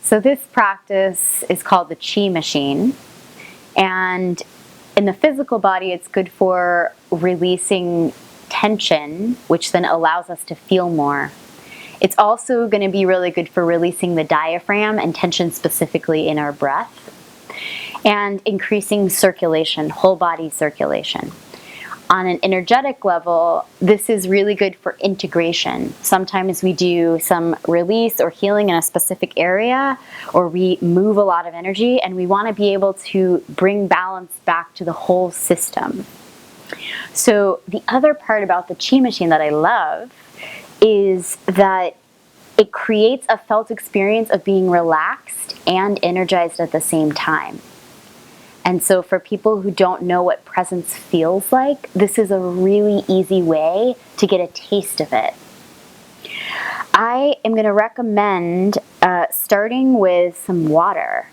So this practice is called the Qi machine. And in the physical body, it's good for releasing tension, which then allows us to feel more. It's also going to be really good for releasing the diaphragm and tension specifically in our breath, and increasing circulation, whole body circulation. On an energetic level, this is really good for integration. Sometimes we do some release or healing in a specific area, or we move a lot of energy, and we want to be able to bring balance back to the whole system. So the other part about the Qi machine that I love is that it creates a felt experience of being relaxed and energized at the same time. And so for people who don't know what presence feels like, this is a really easy way to get a taste of it. I am going to recommend starting with some water.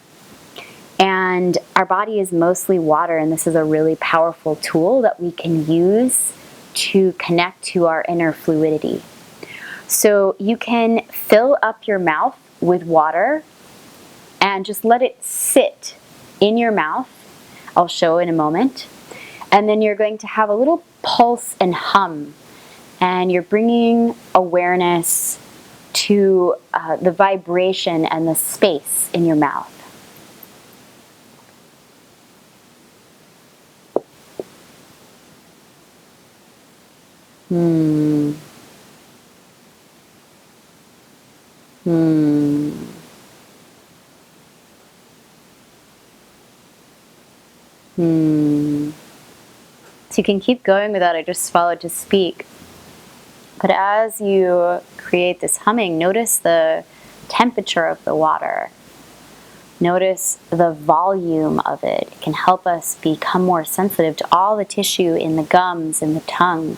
And our body is mostly water, and this is a really powerful tool that we can use to connect to our inner fluidity. So you can fill up your mouth with water and just let it sit in your mouth. I'll show in a moment. And then you're going to have a little pulse and hum. And you're bringing awareness to the vibration and the space in your mouth. So you can keep going with that. I just followed to speak. But as you create this humming, notice the temperature of the water. Notice the volume of it. It can help us become more sensitive to all the tissue in the gums and the tongue.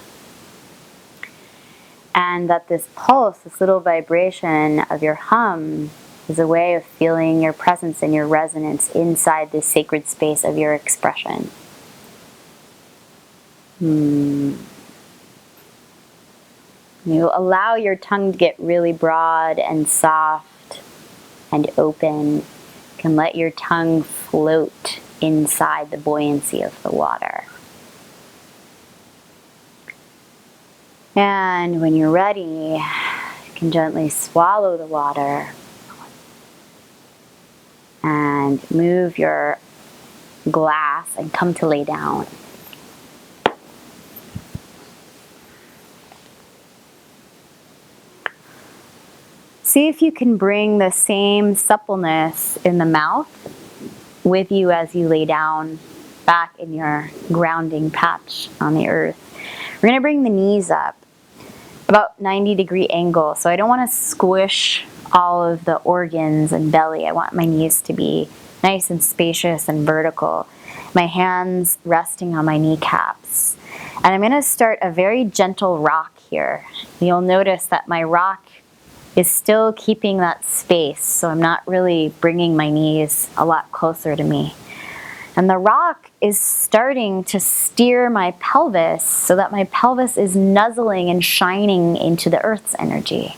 And that this pulse, this little vibration of your hum, is a way of feeling your presence and your resonance inside this sacred space of your expression. You allow your tongue to get really broad and soft and open. You can let your tongue float inside the buoyancy of the water. And when you're ready, you can gently swallow the water and move your glass and come to lay down. See if you can bring the same suppleness in the mouth with you as you lay down back in your grounding patch on the earth. We're going to bring the knees up about 90-degree angle. So I don't want to squish all of the organs and belly. I want my knees to be nice and spacious and vertical. My hands resting on my kneecaps. And I'm going to start a very gentle rock here. You'll notice that my rock is still keeping that space, so I'm not really bringing my knees a lot closer to me. And the rock is starting to steer my pelvis so that my pelvis is nuzzling and shining into the earth's energy.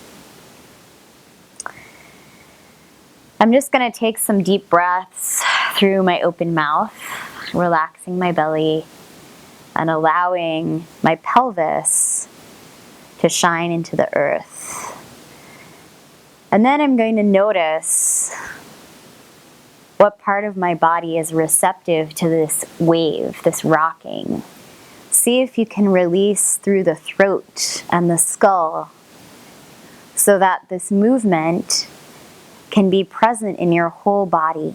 I'm just going to take some deep breaths through my open mouth, relaxing my belly and allowing my pelvis to shine into the earth. And then I'm going to notice what part of my body is receptive to this wave, this rocking. See if you can release through the throat and the skull so that this movement can be present in your whole body.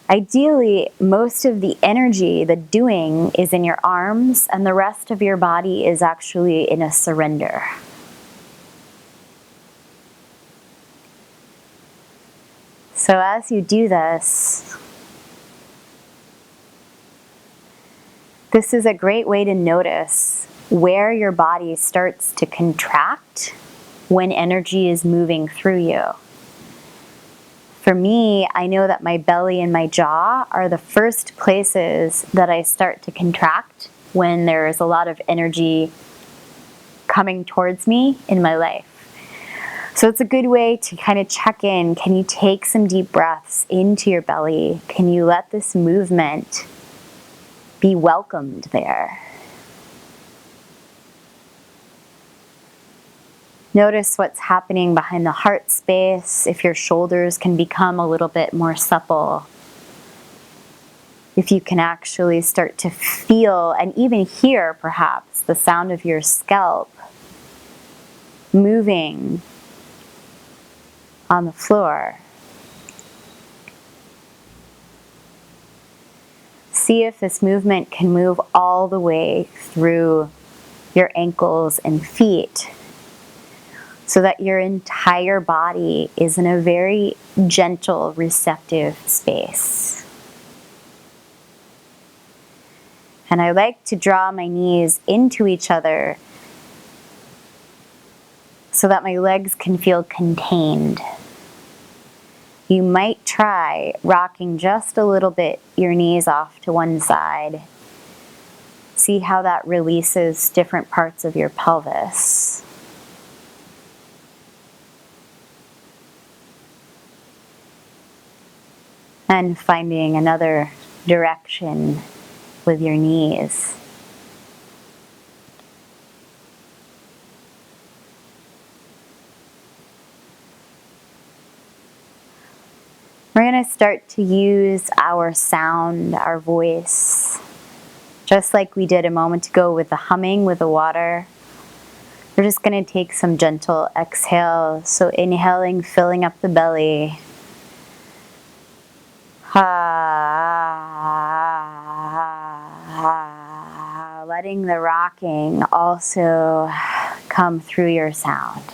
Ideally, most of the energy, the doing, is in your arms, and the rest of your body is actually in a surrender. So as you do this, this is a great way to notice where your body starts to contract when energy is moving through you. For me, I know that my belly and my jaw are the first places that I start to contract when there is a lot of energy coming towards me in my life. So it's a good way to kind of check in. Can you take some deep breaths into your belly? Can you let this movement be welcomed there? Notice what's happening behind the heart space, if your shoulders can become a little bit more supple. If you can actually start to feel and even hear, perhaps, the sound of your scalp moving on the floor. See if this movement can move all the way through your ankles and feet so that your entire body is in a very gentle, receptive space. And I like to draw my knees into each other so that my legs can feel contained. You might try rocking just a little bit your knees off to one side. See how that releases different parts of your pelvis. And finding another direction with your knees. We're going to start to use our sound, our voice, just like we did a moment ago with the humming with the water. We're just going to take some gentle exhales. So inhaling, filling up the belly. Letting the rocking also come through your sound.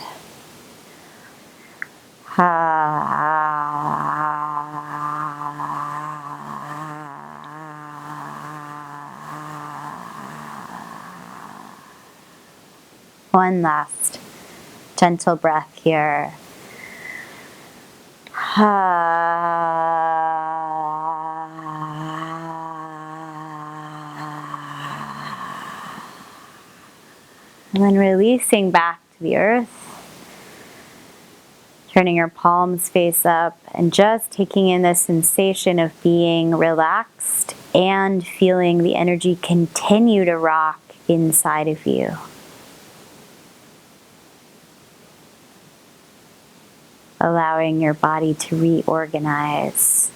One last gentle breath here. And then releasing back to the earth. Turning your palms face up and just taking in the sensation of being relaxed and feeling the energy continue to rock inside of you. Allowing your body to reorganize.